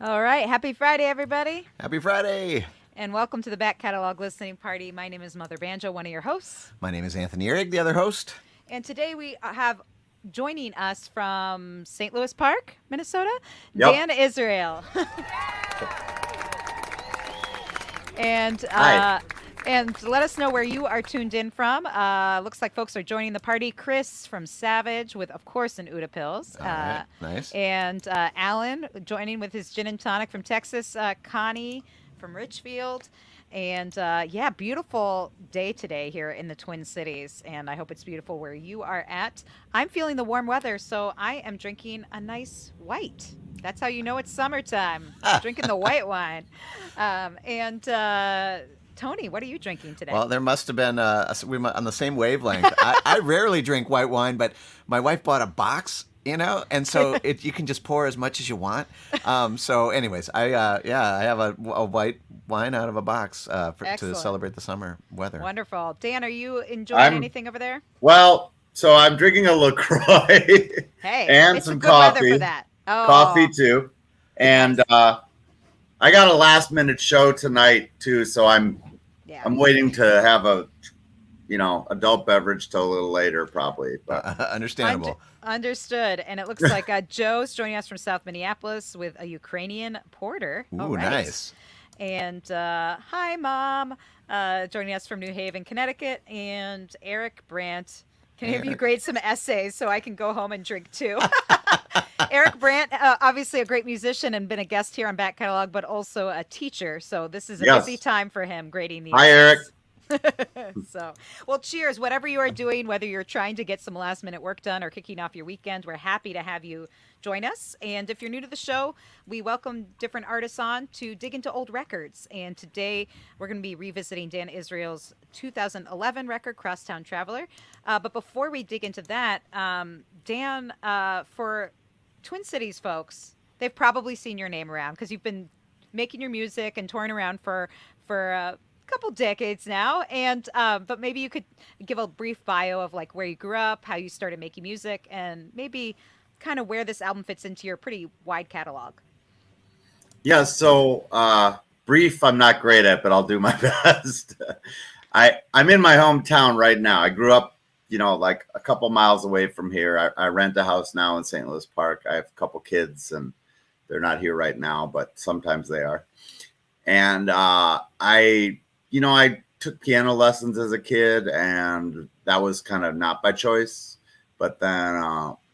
All right. Happy Friday, everybody. Happy Friday. And welcome to the Back Catalog Listening Party. My name is Mother Banjo, one of your hosts. My name is Anthony Ihrig, the other host. And today we have joining us from St. Louis Park, Minnesota, Yep. Dan Israel. And Hi. and let us know where you are tuned in from. Looks like folks are joining the party. Chris from Savage with, of course, an Uda Pills. All right, nice. And Alan joining with his gin and tonic from Texas. Connie from Richfield. And yeah, beautiful day today here in the Twin Cities. And I hope it's beautiful where you are at. I'm feeling the warm weather, so I am drinking a nice white. That's how you know it's summertime. Drinking the white wine. Tony, what are you drinking today? Well, there must have been we're on the same wavelength. I rarely drink white wine, but my wife bought a box, and so you can just pour as much as you want. So, anyways, I have a white wine out of a box to celebrate the summer weather. Wonderful. Dan, are you enjoying anything over there? Well, so I'm drinking a LaCroix and it's some good coffee. weather for that. Oh. Coffee too, and I got a last-minute show tonight too, so I'm waiting to have a adult beverage till a little later, probably. But understandable. Understood. And it looks like Joe's joining us from South Minneapolis with a Ukrainian porter. Ooh, nice. And hi, Mom, joining us from New Haven, Connecticut, and Eric Brandt. Can any of you grade some essays so I can go home and drink too? Eric Brandt, obviously a great musician and been a guest here on Back Catalog, but also a teacher. So this is a busy time for him grading these. Hi, Eric. So, well, cheers. Whatever you are doing, whether you're trying to get some last minute work done or kicking off your weekend, we're happy to have you join us. And if you're new to the show, we welcome different artists on to dig into old records. And today we're going to be revisiting Dan Israel's 2011 record, Crosstown Traveler. But before we dig into that, Dan, for Twin Cities folks, they've probably seen your name around because you've been making your music and touring around for couple decades now, and but maybe you could give a brief bio of like where you grew up, how you started making music, and maybe kind of where this album fits into your pretty wide catalog. Yeah, so brief I'm not great at, but I'll do my best. I'm in my hometown right now. I grew up like a couple miles away from here. I rent a house now in St. Louis Park. I have a couple kids and they're not here right now, but sometimes they are. And I took piano lessons as a kid, and that was kind of not by choice. But then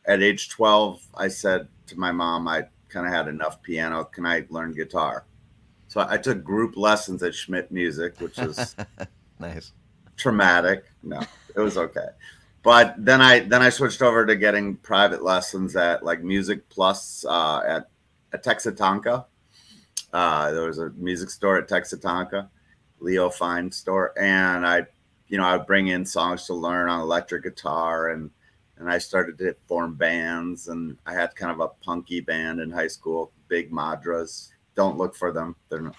at age 12, I said to my mom, I kind of had enough piano. Can I learn guitar? So I took group lessons at Schmidt Music, which is nice. Traumatic. No, it was okay. But then I switched over to getting private lessons at like Music Plus at Texatonka. There was a music store at Texatonka, Leo Fine store, and I would bring in songs to learn on electric guitar, and I started to form bands, and I had kind of a punky band in high school, Big Madras. Don't look for them; they're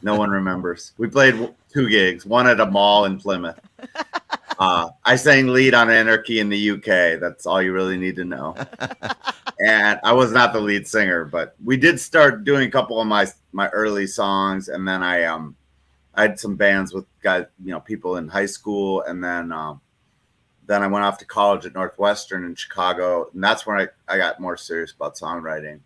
no one remembers. We played 2 gigs, one at a mall in Plymouth. I sang lead on Anarchy in the UK. That's all you really need to know. And I was not the lead singer, but we did start doing a couple of my early songs, and then I had some bands with guys, people in high school, and then I went off to college at Northwestern in Chicago, and that's when I got more serious about songwriting.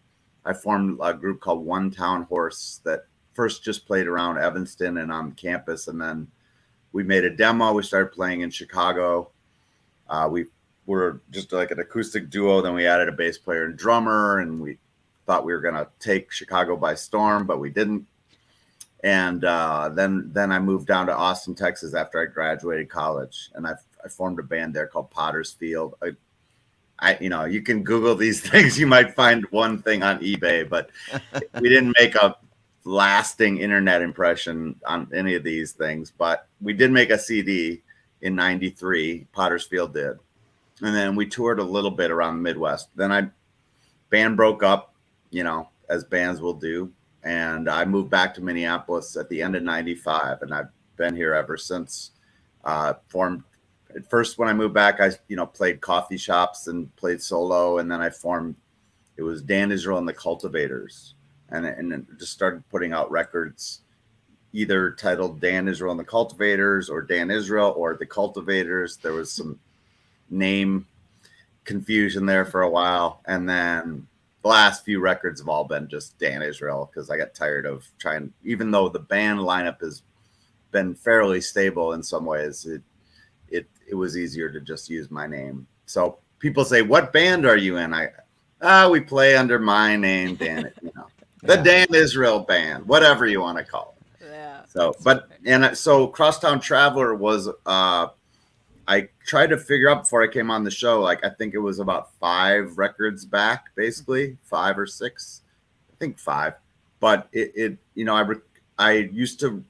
I formed a group called One Town Horse that first just played around Evanston and on campus, and then we made a demo. We started playing in Chicago. We were just like an acoustic duo. Then we added a bass player and drummer, and we thought we were going to take Chicago by storm, but we didn't. And then I moved down to Austin, Texas after I graduated college, and I formed a band there called Potter's Field. You can Google these things. You might find one thing on eBay, but we didn't make a lasting internet impression on any of these things. But we did make a CD in '93. Potter's Field did, and then we toured a little bit around the Midwest. Then band broke up, as bands will do. And I moved back to Minneapolis at the end of '95, and I've been here ever since. Formed at first when I moved back, I played coffee shops and played solo, and then I formed. It was Dan Israel and the Cultivators, and then just started putting out records, either titled Dan Israel and the Cultivators or Dan Israel or the Cultivators. There was some name confusion there for a while, and then the last few records have all been just Dan Israel because I got tired of trying, even though the band lineup has been fairly stable in some ways, it was easier to just use my name. So people say, what band are you in? We play under my name, Dan, the Dan Israel band, whatever you want to call it. Yeah. So Crosstown Traveler was, I tried to figure out before I came on the show, I think it was about 5 records back, basically 5 or 6, I think 5. But I used to,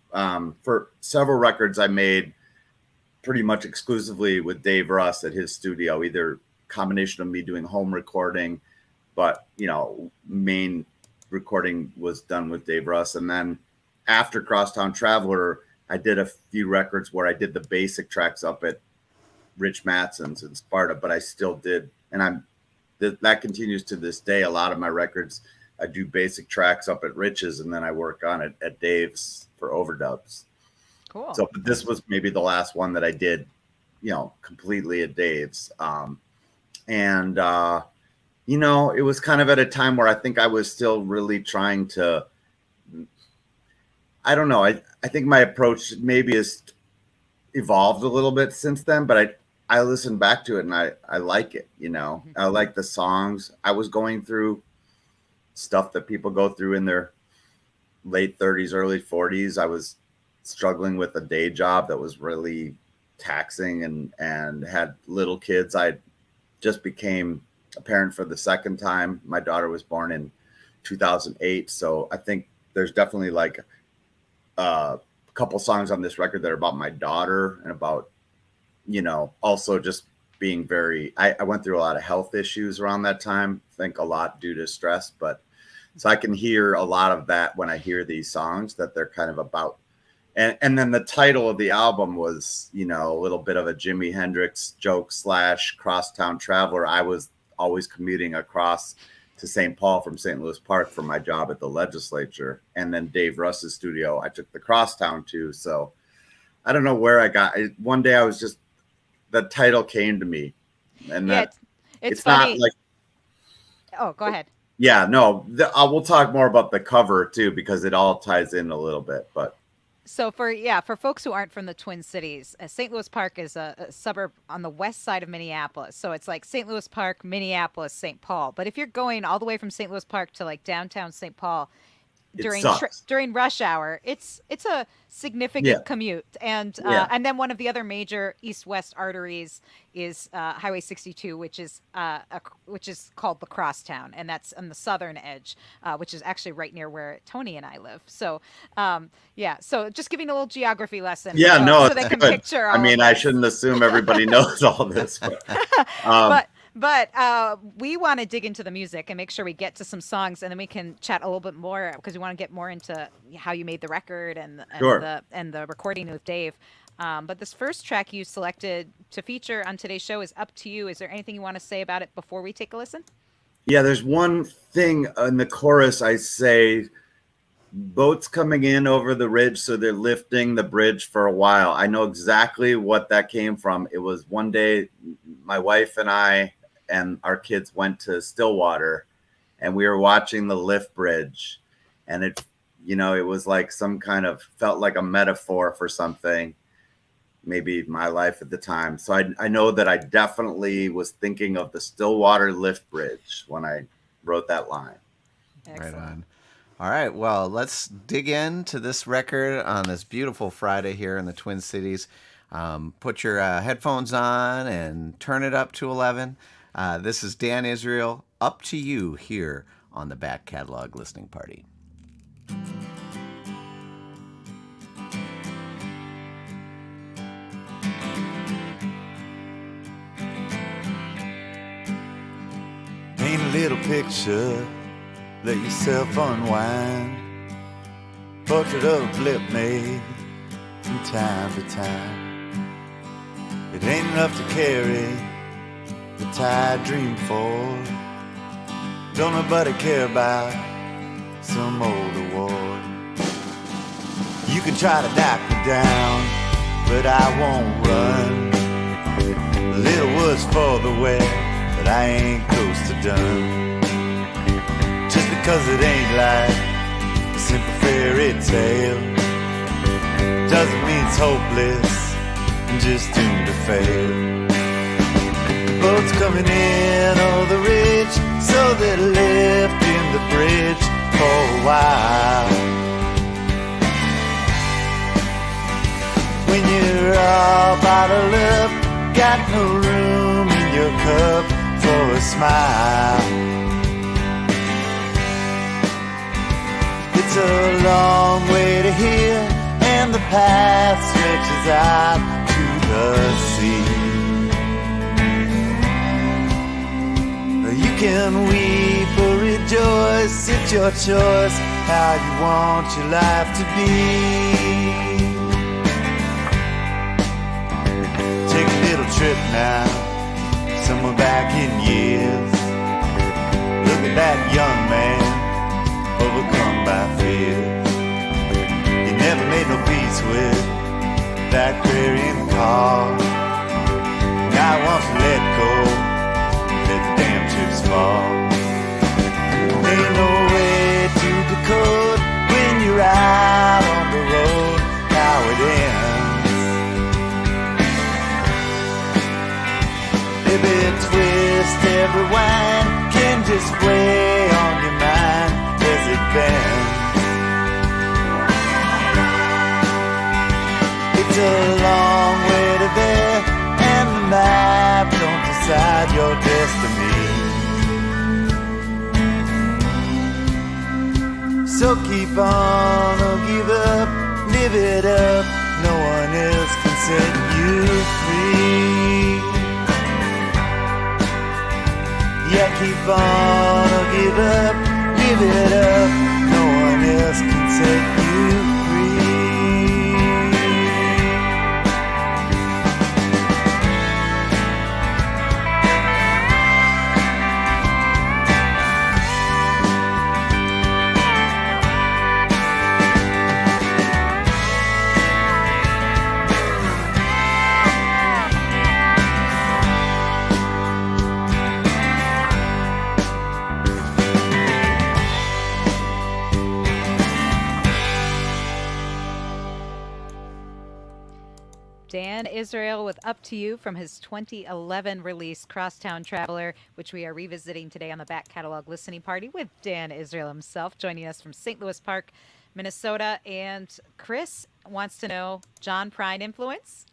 for several records I made pretty much exclusively with Dave Russ at his studio, either combination of me doing home recording, but, main recording was done with Dave Russ. And then after Crosstown Traveler, I did a few records where I did the basic tracks up at Rich Matson's in Sparta, but I still did, and that continues to this day. A lot of my records, I do basic tracks up at Rich's, and then I work on it at Dave's for overdubs. Cool. So this was maybe the last one that I did, completely at Dave's. It was kind of at a time where I think I was still really trying to, I don't know. I think my approach maybe has evolved a little bit since then, but I listen back to it and I like it, I like the songs. I was going through stuff that people go through in their late 30s, early 40s. I was struggling with a day job that was really taxing and had little kids. I just became a parent for the second time. My daughter was born in 2008. So I think there's definitely a couple songs on this record that are about my daughter and about, also just being I went through a lot of health issues around that time. I think a lot due to stress, but so I can hear a lot of that when I hear these songs that they're kind of about. And then the title of the album was, a little bit of a Jimi Hendrix joke / Crosstown Traveler. I was always commuting across to St. Paul from St. Louis Park for my job at the legislature. And then Dave Russ's studio, I took the Crosstown to. So I don't know where I got it. One day I was just, the title came to me. And it's funny. Not Oh, go ahead. Yeah, no, we'll talk more about the cover too, because it all ties in a little bit, but. So for folks who aren't from the Twin Cities, St. Louis Park is a suburb on the west side of Minneapolis. So it's like St. Louis Park, Minneapolis, St. Paul. But if you're going all the way from St. Louis Park to downtown St. Paul during rush hour, it's a significant commute. And then one of the other major east-west arteries is Highway 62, which is called the Crosstown, and that's on the southern edge, which is actually right near where Tony and I live. So so just giving a little geography lesson. So they can picture. I shouldn't assume everybody knows all this, but we want to dig into the music and make sure we get to some songs, and then we can chat a little bit more because we want to get more into how you made the record and the recording with Dave. But this first track you selected to feature on today's show is Up to You. Is there anything you want to say about it before we take a listen? Yeah, there's one thing in the chorus I say, boats coming in over the ridge, so they're lifting the bridge for a while. I know exactly what that came from. It was one day my wife and I and our kids went to Stillwater, and we were watching the lift bridge, and it, it was like some kind of, felt like a metaphor for something, maybe my life at the time. So I know that I definitely was thinking of the Stillwater lift bridge when I wrote that line. Excellent. Right on. All right, well, let's dig into this record on this beautiful Friday here in the Twin Cities. Put your headphones on and turn it up to 11. This is Dan Israel, Up to You, here on the Back Catalog Listening Party. Paint a little picture, let yourself unwind. Portrait of a blip made from time to time. It ain't enough to carry the tired dream for. Don't nobody care about some old award. You can try to knock me down, but I won't run. A little worse for the wear, but I ain't close to done. Just because it ain't like a simple fairy tale doesn't mean it's hopeless and just doomed to fail. Boats coming in over the ridge, so they're lifting the bridge for a while. When you're all bottled up, got no room in your cup for a smile. It's a long way to here, and the path stretches out to the sea. You can weep or rejoice, it's your choice how you want your life to be. Take a little trip now, somewhere back in years. Look at that young man, overcome by fear. He never made no peace with that Clarion call. Now he wants to let go, let the damn chips fall. Ain't no way to decode when you're out on the road how it ends. Every twist, every wind can just weigh on your mind as it bends. It's a long way to there, and the map don't decide your destiny. So keep on, don't give up, live it up. No one else can set you free. Yeah, keep on, don't give up, live it up. No one else can set you free. Dan Israel with Up to You from his 2011 release, Crosstown Traveler, which we are revisiting today on the Back Catalog Listening Party with Dan Israel himself, joining us from St. Louis Park, Minnesota. And Chris wants to know, John Prine influence?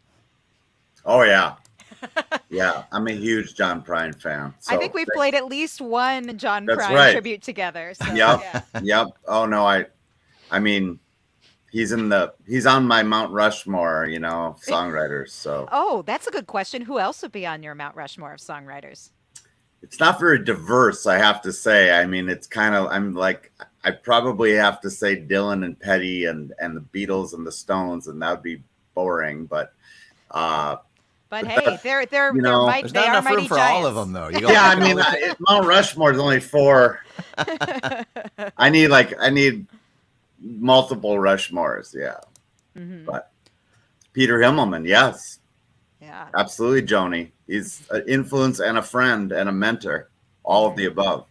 Oh, yeah. Yeah, I'm a huge John Prine fan. So I think we've played at least one John That's Prine right. tribute together. So, Yep. yeah. Yep. Oh no, I mean, he's on my Mount Rushmore, songwriters. So Oh, that's a good question. Who else would be on your Mount Rushmore of songwriters? it's not very diverse, I have to say. I mean, it's kind of, I probably have to say Dylan and Petty and the Beatles and the Stones, and that would be boring. But But hey, they're you know, might There's they not are enough room mighty for all of giants. them, though. You go, Yeah, I you can mean, only- Mount Rushmore is only 4. I need multiple Rushmores. Yeah, Mhm. but Peter Himmelman, yes, Yeah. absolutely, Joni. He's an influence and a friend and a mentor, all of the above.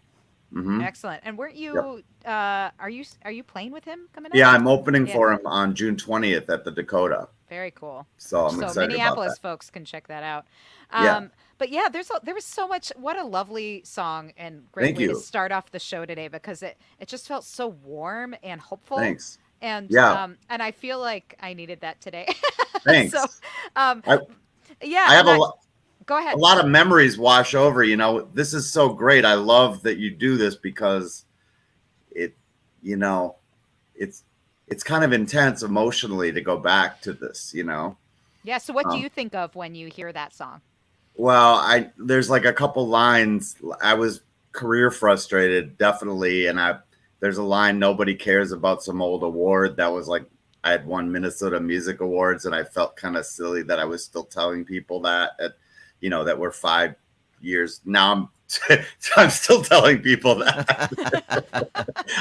Excellent. And weren't Yep. you are you playing with him coming up? Yeah, I'm opening Yeah. for him on June 20th at the Dakota, Very cool. so I'm So excited about Minneapolis that. folks can check that out. Yeah, But yeah, there was so much. What a lovely song and great thank way to you. start off the show today because it just felt so warm and hopeful. Thanks. And Yeah, I feel like I needed that today. So thanks. um, I, yeah, I have and go a ahead. lot of memories wash over. You know, this is so great. I love that you do this because it, you know, it's kind of intense emotionally to go back to this. You know, Yeah. So what do um, you think of when you hear that song? well, there's like a couple lines. I was career frustrated, definitely, and there's a line, nobody cares about some old award that was like I had won Minnesota Music Awards, and I felt kind of silly that I was still telling people that that were 5 years now. I'm still telling people that.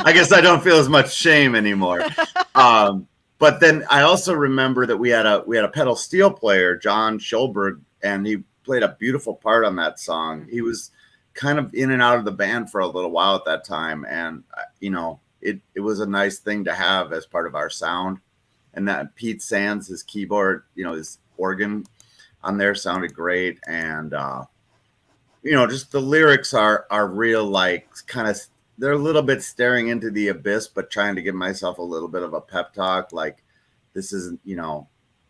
I guess I don't feel as much shame anymore. But then I also remember that we had a pedal steel player, John Schulberg, and he played a beautiful part on that song. He was kind of in and out of the band for a little while at that time, and it was a nice thing to have as part of our sound. And that Pete Sands, his keyboard, his organ on there sounded great, and just the lyrics are real, like kind of they're a little bit staring into the abyss, but trying to give myself a little bit of a pep talk, like this isn't,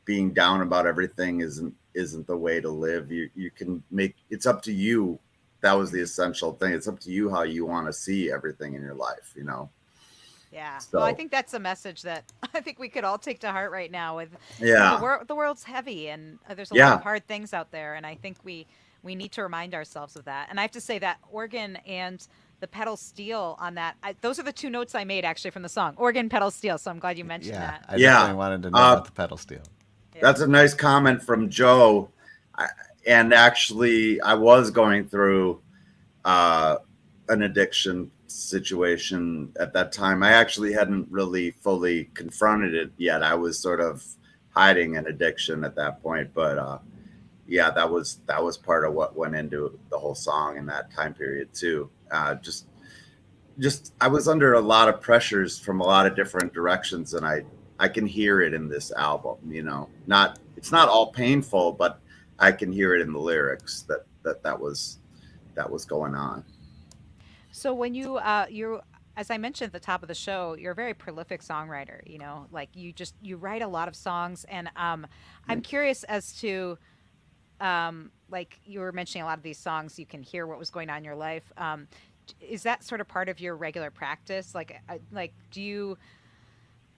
being down about everything isn't the way to live. You can make it's up to you. That was the essential thing. It's up to you how you want to see everything in your life, Yeah. Well, I So think that's a message that I think we could all take to heart right now. With yeah, the world's heavy and there's a lot yeah, of hard things out there, and I think we need to remind ourselves of that. And I have to say that organ and the pedal steel on that, those are the two notes I made actually from the song, organ, pedal steel. So I'm glad you mentioned yeah, that. I yeah. definitely wanted to know about the pedal steel. Yeah. That's a nice comment from Joe. And actually, I was going through an addiction situation at that time. I actually hadn't really fully confronted it yet. I was sort of hiding an addiction at that point, but yeah, that was part of what went into the whole song in that time period too. Just I was under a lot of pressures from a lot of different directions, and I can hear it in this album. Not it's not all painful, but I can hear it in the lyrics that was going on. So when you as I mentioned at the top of the show, you're a very prolific songwriter, like you write a lot of songs, and I'm curious as to like you were mentioning a lot of these songs, you can hear what was going on in your life. Is that sort of part of your regular practice? Like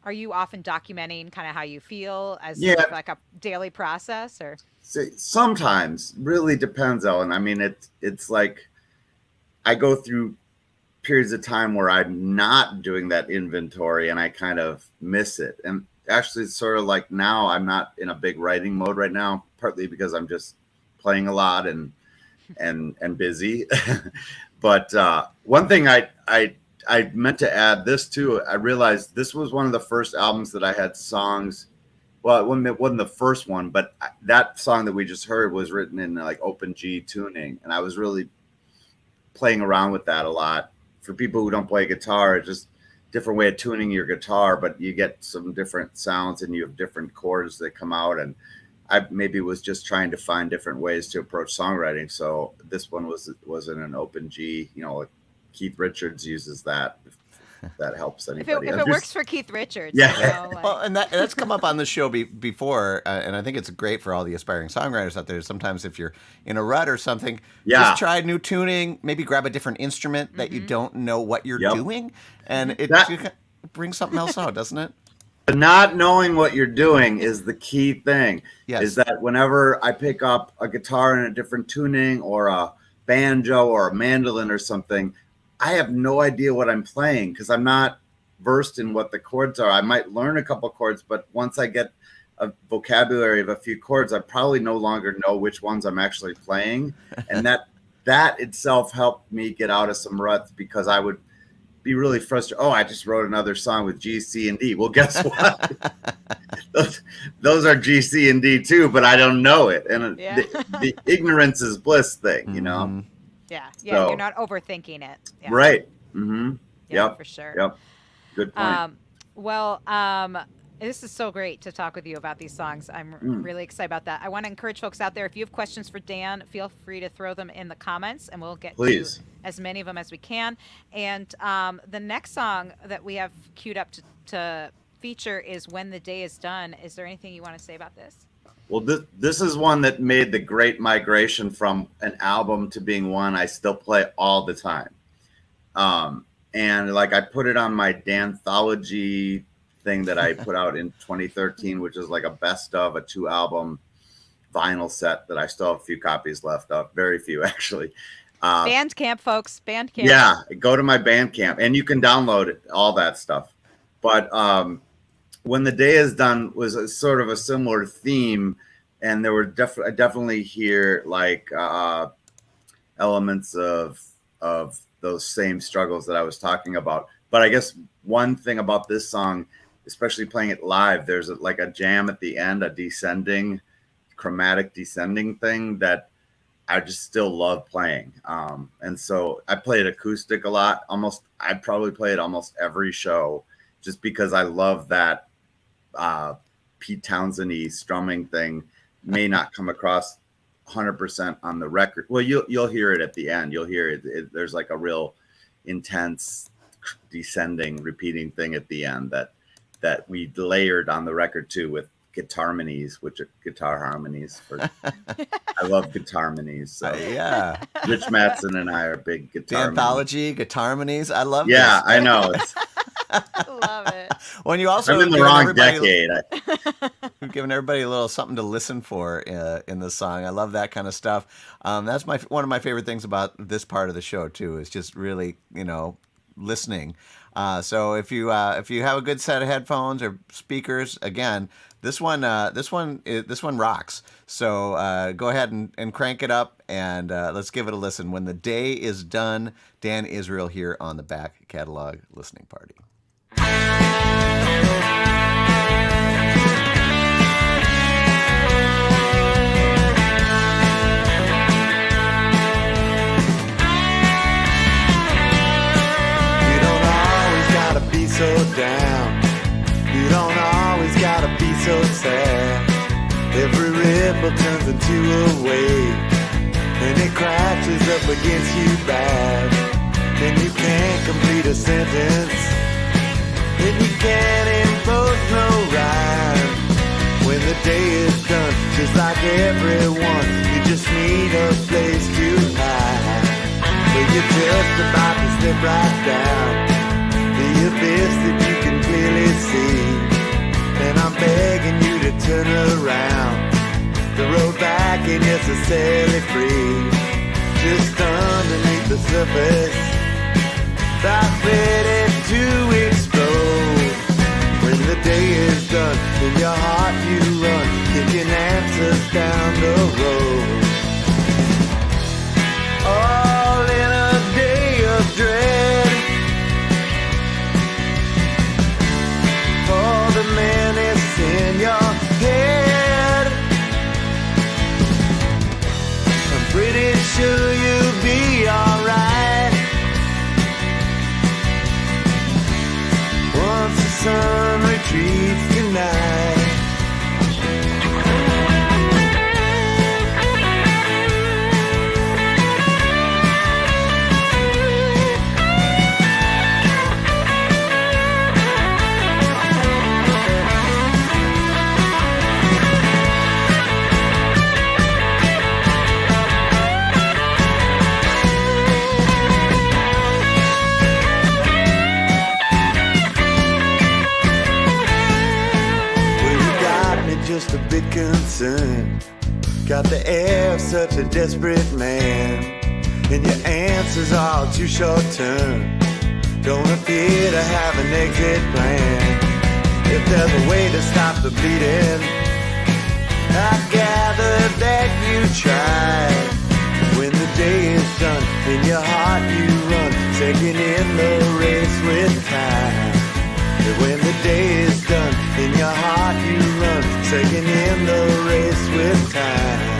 are you often documenting kind of how you feel as sort Yeah, of like a daily process or? sometimes really depends, Ellen. I mean, it's like I go through periods of time where I'm not doing that inventory and I kind of miss it. And actually, it's sort of like now I'm not in a big writing mode right now, partly because I'm just playing a lot and busy. But one thing I meant to add this too. I realized this was one of the first albums that I had songs. Well, it wasn't the first one, but that song that we just heard was written in like open G tuning, and I was really playing around with that a lot. For people who don't play guitar, it's just different way of tuning your guitar, but you get some different sounds and you have different chords that come out. And I maybe was just trying to find different ways to approach songwriting. So this one was in an open G. Like Keith Richards uses that. If that helps anybody. If it works for Keith Richards, Yeah. Well, and that's come up on the show before, and I think it's great for all the aspiring songwriters out there. Sometimes if you're in a rut or something, just try new tuning, maybe grab a different instrument that you don't know what you're doing, and it brings something else out, doesn't it? Not knowing what you're doing is the key thing. Yes. Is that whenever I pick up a guitar in a different tuning or a banjo or a mandolin or something, I have no idea what I'm playing because I'm not versed in what the chords are. I might learn a couple chords, but once I get a vocabulary of a few chords, I probably no longer know which ones I'm actually playing. And that itself helped me get out of some ruts, because I would be really frustrated. Oh, I just wrote another song with G, C, and D. Well, guess what? those are G, C, and D too, but I don't know it. And the ignorance is bliss thing, you know? Mm-hmm. Yeah. So, You're not overthinking it. Yeah. Right. Mm-hmm. Yeah, Yep. for sure. Yep. Good point. This is so great to talk with you about these songs. I'm really excited about that. I want to encourage folks out there, if you have questions for Dan, feel free to throw them in the comments, and we'll get to as many of them as we can. And the next song that we have queued up to feature is When the Day is Done. Is there anything you want to say about this? Well, this is one that made the great migration from an album to being one I still play all the time. And like, I put it on my Danthology thing that I put out in 2013, which is like a best of a 2-album vinyl set that I still have a few copies left of. Very few, actually. Bandcamp, folks. Bandcamp. Yeah, go to my Bandcamp, and you can download it, all that stuff. But When the Day is Done was a sort of a similar theme, and there were I definitely hear like elements of those same struggles that I was talking about. But I guess one thing about this song, especially playing it live, there's like a jam at the end, a chromatic descending thing that I just still love playing. And so I play it acoustic a lot. I'd probably play it almost every show, just because I love that Pete Townsend-y strumming thing. May not come across 100% on the record. Well, you'll hear it at the end. You'll hear it. There's like a real intense descending, repeating thing at the end that we layered on the record too, with guitar harmonies, which are guitar harmonies. I love guitar harmonies. So Yeah. Rich Mattson and I are big guitar Anthology, guitar harmonies. I love Yeah, this. I know. Love it. When you also I'm in the given wrong everybody- decade. We've given everybody a little something to listen for in this song. I love that kind of stuff. That's one of my favorite things about this part of the show too, is just really, listening. So if you have a good set of headphones or speakers, again, this one rocks. So go ahead and crank it up, and let's give it a listen. When the Day is Done, Dan Israel here on the Back Catalog Listening Party. So down, you don't always gotta be so sad. Every ripple turns into a wave, and it crashes up against you bad. Then you can't complete a sentence, then you can't impose no rhyme. When the day is done, just like everyone, you just need a place to hide. So you're just about to slip right down the abyss that you can clearly see, and I'm begging you to turn around. The road back ain't necessarily free, just underneath the surface, about ready to explode. When the day is done, in your heart you run, kicking answers down the road. All in a day of dread, for the menace in your head. I'm pretty sure you'll be alright once the sun retreats tonight. Just a bit concerned, got the air of such a desperate man, and your answers are all too short term, don't appear to have an exit plan. If there's a way to stop the bleeding, I gather that you tried. When the day is done, in your heart you run, second in the race with time. When the day is done, in your heart you run, second in the race with time.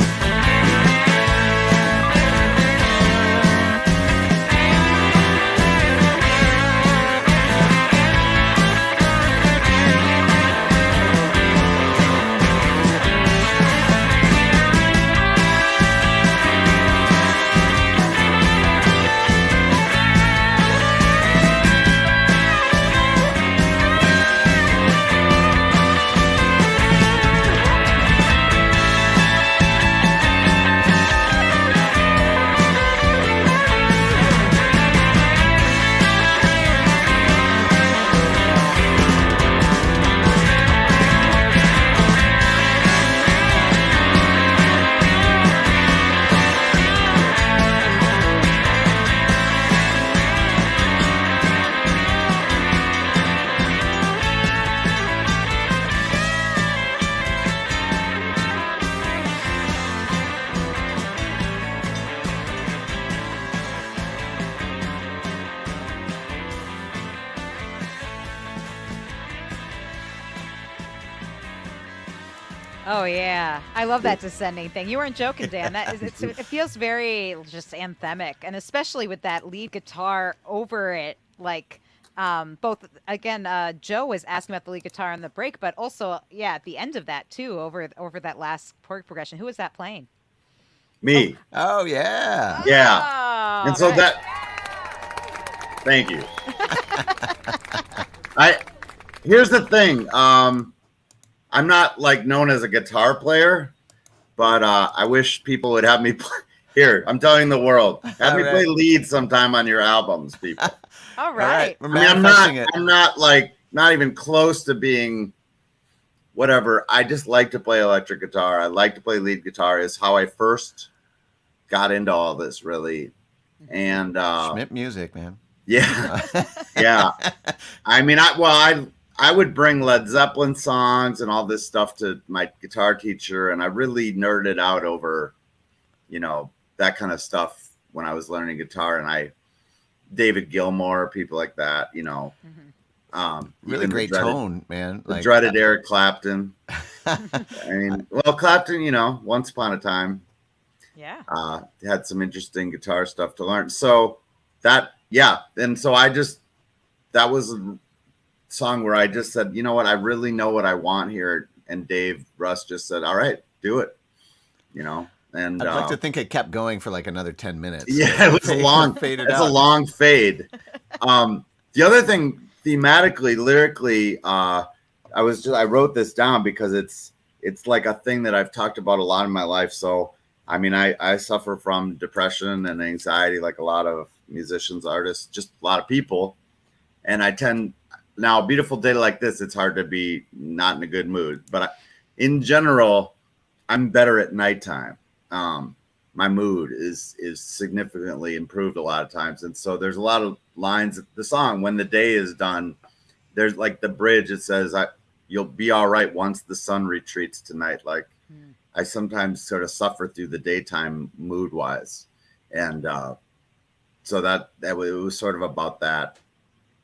Oh yeah, I love that descending thing. You weren't joking, Dan. That is, it feels very just anthemic, and especially with that lead guitar over it. Like both again, Joe was asking about the lead guitar on the break, but also yeah, at the end of that too, over that last chord progression. Who was that playing? Me. Oh yeah. Yeah. Oh, And so right. that. Thank you. Here's the thing. I'm not like known as a guitar player, but I wish people would have me play. Here, I'm telling the world, have me All play right. lead sometime on your albums, people. All All right. right. We're I mean, manifesting it. I'm not like not even close to being whatever. I just like to play electric guitar. I like to play lead guitar. Is how I first got into all this, really. And Schmidt music, man. yeah, yeah. I mean, I would bring Led Zeppelin songs and all this stuff to my guitar teacher, and I really nerded out over, that kind of stuff when I was learning guitar. And David Gilmour, people like that, Really even great tone, man. the Like dreaded Eric Clapton. I mean, well, Clapton, once upon a time, Yeah. had some interesting guitar stuff to learn. So and so that was a song where I just said, you know what, I really know what I want here. And Dave Russ just said, all right, do it. And I'd like to think it kept going for like another 10 minutes. yeah, it was a long faded it's out. a long fade. The other thing, thematically, lyrically, I wrote this down because it's like a thing that I've talked about a lot in my life. So I mean, I suffer from depression and anxiety like a lot of musicians, artists, just a lot of people. And now, a beautiful day like this, it's hard to be not in a good mood. But in general, I'm better at nighttime. My mood is significantly improved a lot of times. And so there's a lot of lines, the song, when the day is done, there's like the bridge, it says, you'll be all right once the sun retreats tonight. Like, I sometimes sort of suffer through the daytime mood wise. And so it was sort of about that,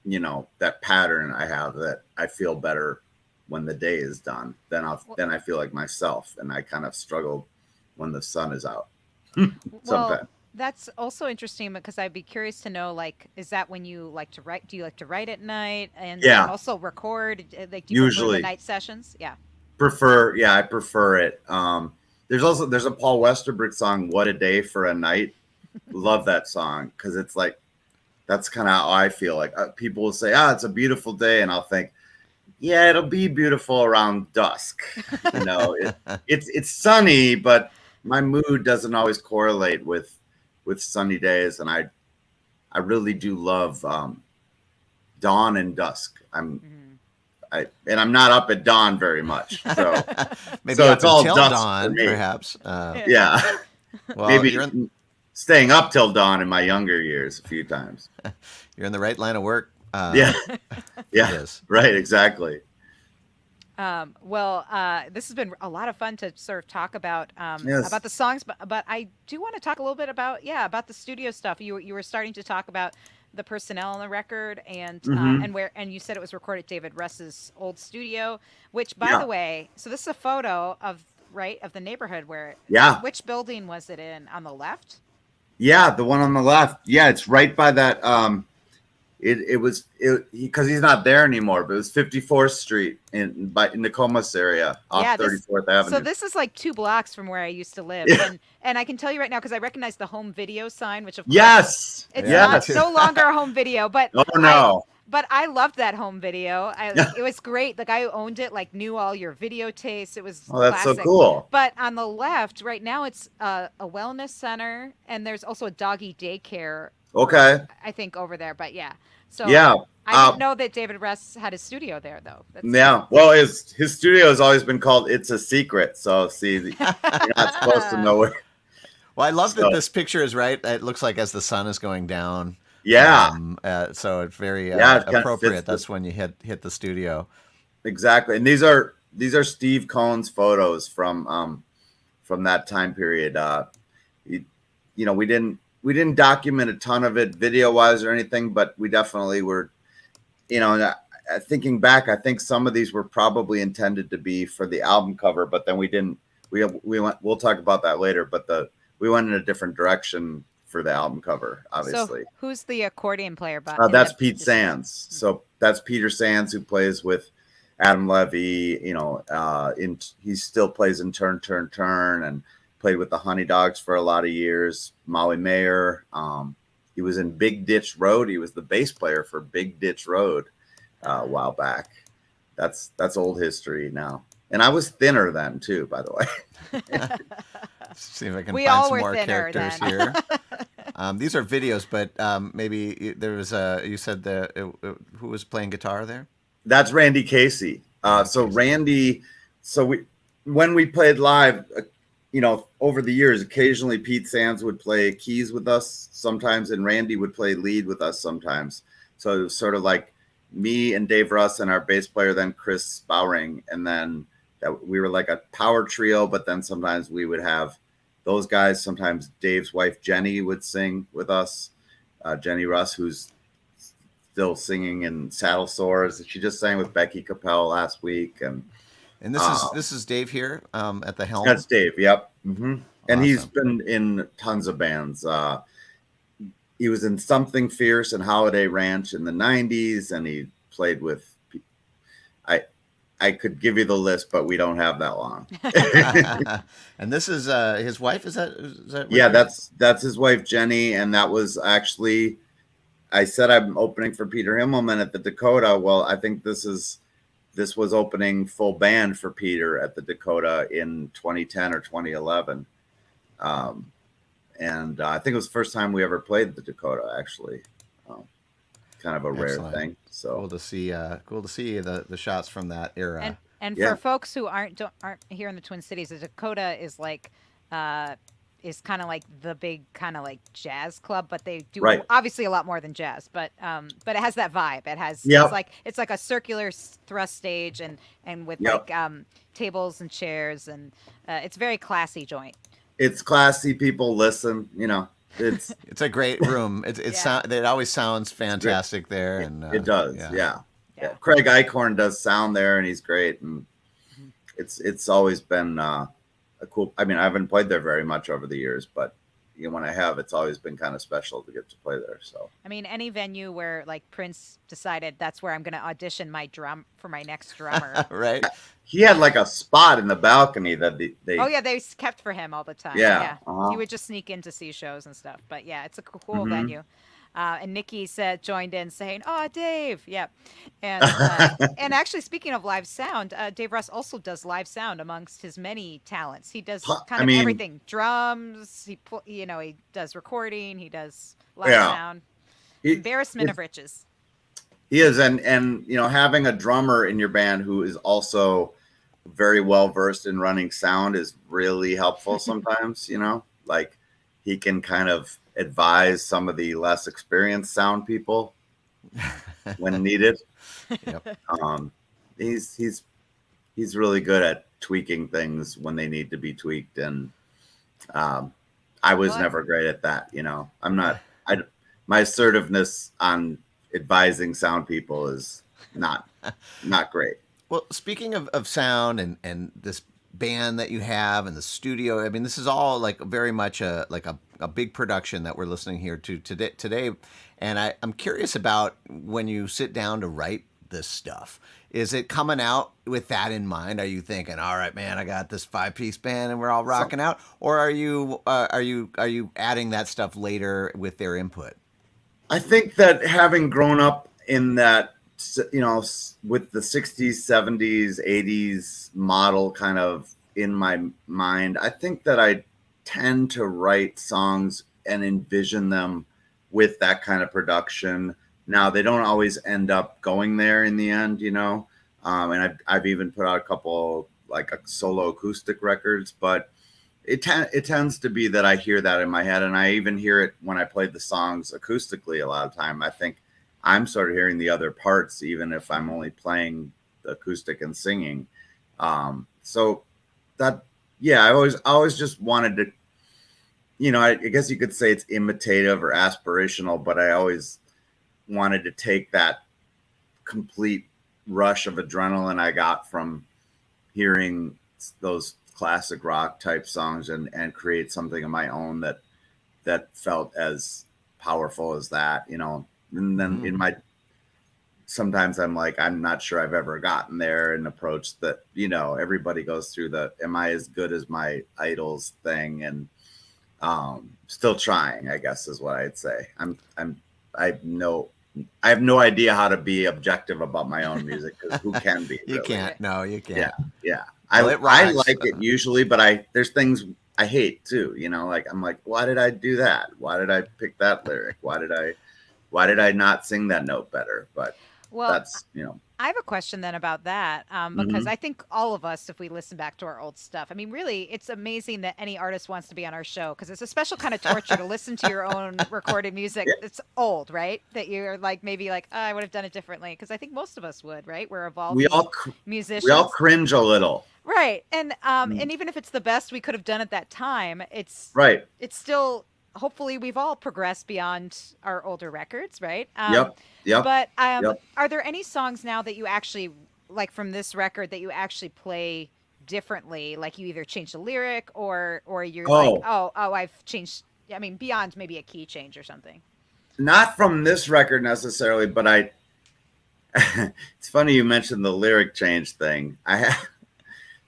that pattern I have, that I feel better when the day is done. Then I feel like myself, and I kind of struggle when the sun is out. Well, Sometimes. that's also interesting because I'd be curious to know, like, is that when you like to write? Do you like to write at night and Yeah. also record? Like, do you prefer Usually. the night sessions? Yeah. I prefer it. There's a Paul Westerberg song, "What a Day for a Night." Love that song because it's like, that's kind of how I feel. Like people will say, it's a beautiful day, and I'll think, yeah, it'll be beautiful around dusk. It's sunny, but my mood doesn't always correlate with sunny days. And I really do love dawn and dusk. I'm not up at dawn very much. So Maybe so up it's all until dusk dawn, for me. perhaps. Yeah. Well, Maybe you're in, staying up till dawn in my younger years a few times. you're in the right line of work. Yeah. Yeah. Yes. Right. Exactly. This has been a lot of fun to sort of talk Yes. about the songs, but I do want to talk a little bit about the studio stuff. You were starting to talk about the personnel on the record Hmm. and you said it was recorded at David Russ's old studio, which by Yeah. the way, so this is a photo of right of the neighborhood where Yeah. which building was it in on the left? Yeah. The one on the left. Yeah. It's right by that. It was because he's not there anymore, but it was 54th Street in the Comas area Yeah, off 34th Avenue. this is like 2 blocks from where I used to live, Yeah. and I can tell you right now because I recognize the home video sign, which of course Yes. it's Yeah, me not too. Yes. no longer a home video, Oh no. but I loved that home video. It was great. The guy who owned it like knew all your video tastes. It was Oh, that's so classic. cool. But on the left, right now, it's a wellness center, and there's also a doggy daycare. Okay. I think over there. But yeah, so Yeah. I didn't know that David Russ had his studio there, though. Yeah. Well, his studio has always been called "It's a Secret." So see, you're not supposed to know it. Well, I love So that this picture is right. It looks like as the sun is going down. yeah. So it's very Yeah. It kind of appropriate. fits That's when you hit the studio. exactly. And these are Steve Cohn's photos from that time period. You, you know, we didn't document a ton of it video wise or anything, but we definitely were. You know, and thinking back, I think some of these were probably intended to be for the album cover, but then we didn't. We went. We'll talk about that later. But we went in a different direction for the album cover, obviously. So who's the accordion player? That's Pete Sands. So that's Peter Sands, who plays with Adam Levy. You know, he still plays in Turn Turn Turn and played with the Honey Dogs for a lot of years. Molly Mayer. He was in Big Ditch Road. He was the bass player for Big Ditch Road a while back. That's old history now. And I was thinner then too, by the way. See if I can We find all some were more thinner characters then. here. These are videos, but maybe there was you said who was playing guitar there? That's Randy Casey. So Randy, when we played live, you know, over the years, occasionally Pete Sands would play keys with us sometimes, and Randy would play lead with us sometimes. So it was sort of like me and Dave Russ and our bass player, then Chris Bowring, and then we were like a power trio. But then sometimes we would have those guys. Sometimes Dave's wife Jenny would sing with us. Jenny Russ, who's still singing in Saddle Sores. She just sang with Becky Capel last week, and this is Dave here at the helm. that's Dave. Yep. Mm-hmm. And he's Awesome. been in tons of bands. He was in Something Fierce and Holiday Ranch in the 90s, and he played with. I could give you the list, but we don't have that long. And this is his wife. Is that Yeah, right? that's his wife Jenny, and that was actually. I said I'm opening for Peter Himmelman at the Dakota. Well, I think this was opening full band for Peter at the Dakota in 2010 or 2011. And I think it was the first time we ever played the Dakota, actually. Kind of a rare Excellent. thing. So Cool to see the shots from that era. And Yeah. for folks who aren't here in the Twin Cities, the Dakota is like is kind of like the big kind of like jazz club, but they do Right. obviously a lot more than jazz. But it has that vibe. It has Yep. it's like a circular thrust stage and with Yep. like tables and chairs and it's very classy joint. it's classy. People listen. You know, it's It's a great room. It always sounds fantastic there, and it does. yeah. Yeah. Craig Eichhorn does sound there, and he's great. And it's always been a cool. I mean, I haven't played there very much over the years, but when I have, it's always been kind of special to get to play there. So I mean, any venue where like Prince decided that's where I'm going to audition my next drummer. Right. he had like a spot in the balcony that they. Oh yeah, they kept for him all the time. Yeah, uh-huh. He would just sneak in to see shows and stuff. But yeah, it's a cool Mhm. venue. And Nikki joined in saying, "Oh, Dave, yeah." And and actually, speaking of live sound, Dave Russ also does live sound amongst his many talents. He does kind of everything: drums. He does recording. He does live sound. Embarrassment of riches. He is, and having a drummer in your band who is also very well versed in running sound is really helpful sometimes. Like he can kind of advise some of the less experienced sound people when needed. Yep. He's he's really good at tweaking things when they need to be tweaked, and I was never great at that. You know, I'm not. My assertiveness on advising sound people is not great. Well, speaking of sound and this band that you have and the studio, I mean, this is all like very much a big production that we're listening here to today. And I'm curious about when you sit down to write this stuff. Is it coming out with that in mind? Are you thinking, all right, man, I got this 5-piece band and we're all rocking out? Or are you adding that stuff later with their input? I think that having grown up in that, you know, with the 60s, 70s, 80s model kind of in my mind, I think that I tend to write songs and envision them with that kind of production. Now, they don't always end up going there in the end, you know, and I've even put out a couple like solo acoustic records, but it tends to be that I hear that in my head, and I even hear it when I play the songs acoustically a lot of time. I think I'm sort of hearing the other parts, even if I'm only playing the acoustic and singing. So that, yeah, I always just wanted to, you know, I guess you could say it's imitative or aspirational, but I always wanted to take that complete rush of adrenaline I got from hearing those classic rock type songs and create something of my own that felt as powerful as that, you know. And then in my, sometimes I'm like, I'm not sure I've ever gotten there, and approach that, you know, everybody goes through the, am I as good as my idols thing? And still trying, I guess is what I'd say. I have no idea how to be objective about my own music, because who can be? You really? can't. No, you can't. Yeah. Well, I like it usually, but there's things I hate too, you know, like I'm like, why did I do that? Why did I pick that lyric? Why did I not sing that note better? But that's, you know. I have a question then about that, because I think all of us, if we listen back to our old stuff, I mean, really, it's amazing that any artist wants to be on our show, because it's a special kind of torture to listen to your own recorded music that's old, right? That you're like, maybe like, oh, I would have done it differently, because I think most of us would, right? We're evolving musicians. We all cringe a little. Right. And and even if it's the best we could have done at that time, it's still, hopefully we've all progressed beyond our older records, right? Yep. But are there any songs now that you actually, like from this record, that you actually play differently? Like you either change the lyric or you're like, I've changed, I mean, beyond maybe a key change or something. Not from this record necessarily, but it's funny you mentioned the lyric change thing.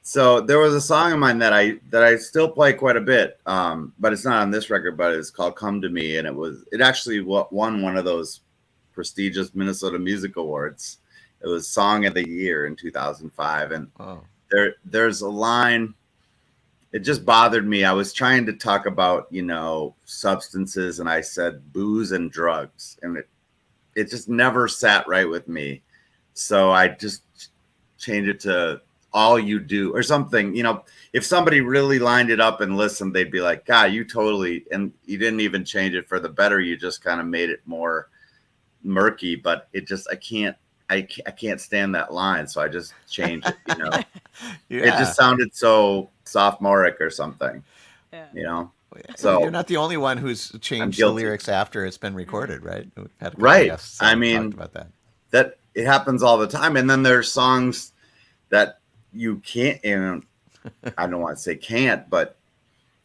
So there was a song of mine that I still play quite a bit, but it's not on this record, but it's called "Come to Me," and it actually won one of those prestigious Minnesota Music Awards. It was Song of the Year in 2005, and there's a line. It just bothered me. I was trying to talk about, you know, substances, and I said booze and drugs, and it just never sat right with me. So I just changed it to "All You Do" or something. You know, if somebody really lined it up and listened, they'd be like, God, you totally, and you didn't even change it for the better. You just kind of made it more murky, but it just, I can't stand that line. So I just changed it, you know. It just sounded so sophomoric or something, you know. So you're not the only one who's changed the lyrics after it's been recorded, right? We've had guests I mean, talked about that it happens all the time. And then there's songs that you can't, and I don't want to say can't, but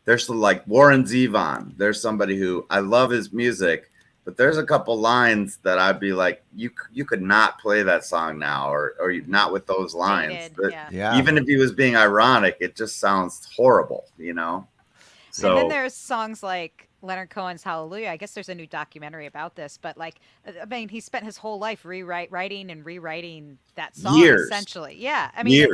there's like Warren Zevon. There's somebody who I love his music, but there's a couple lines that I'd be like, you could not play that song now, or not with those lines. Even if he was being ironic, it just sounds horrible, you know? So, and then there's songs like Leonard Cohen's Hallelujah. I guess there's a new documentary about this, but like, I mean, he spent his whole life writing and rewriting that song essentially. Yeah. I mean,